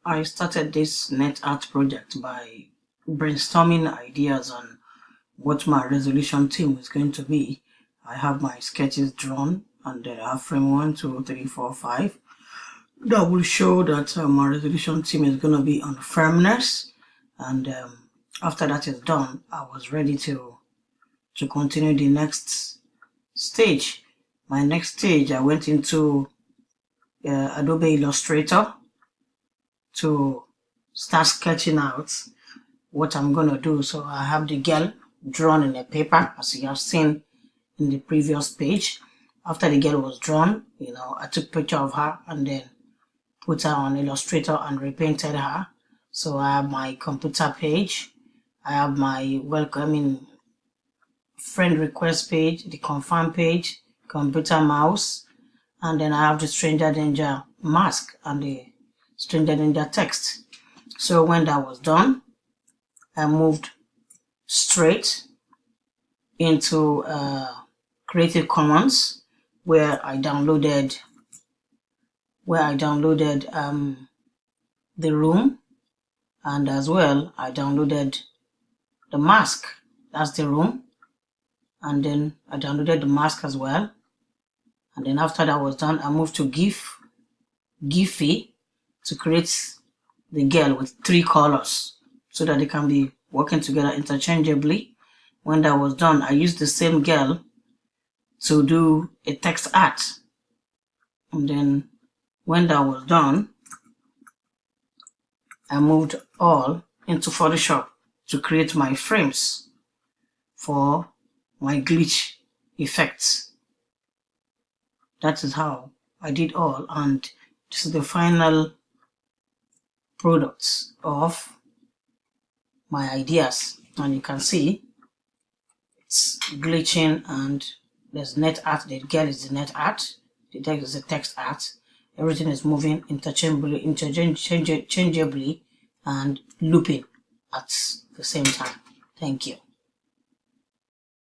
I started this net art project by brainstorming ideas on what my resolution theme is going to be. I have my sketches drawn, and then I have frame 1, 2, 3, 4, 5. That will show that my resolution theme is going to be on firmness, and after that is done, I was ready to continue the next stage. My next stage, I went into Adobe Illustrator to start sketching out what I'm gonna do. So I have the girl drawn in a paper, as you have seen in the previous page. After the girl was drawn, I took a picture of her and then put her on Illustrator and repainted her. So I have my computer page, I have my friend request page, the confirm page, computer mouse, and then I have the stranger danger mask and the stranger danger text. So when that was done, I moved straight into Creative Commons, where I downloaded the room, and as well I downloaded the mask. That's the room, and then I downloaded the mask as well. And then after that was done, I moved to Giphy to create the girl with 3 colors so that they can be working together interchangeably. When that was done, I used the same girl to do a text art. And then when that was done, I moved all into Photoshop to create my frames for my glitch effects. That is how I did all, and this is the final products of my ideas. And you can see it's glitching, and there's net art. The girl is the net art, the text is the text art. Everything is moving interchangeably and looping at the same time. Thank you.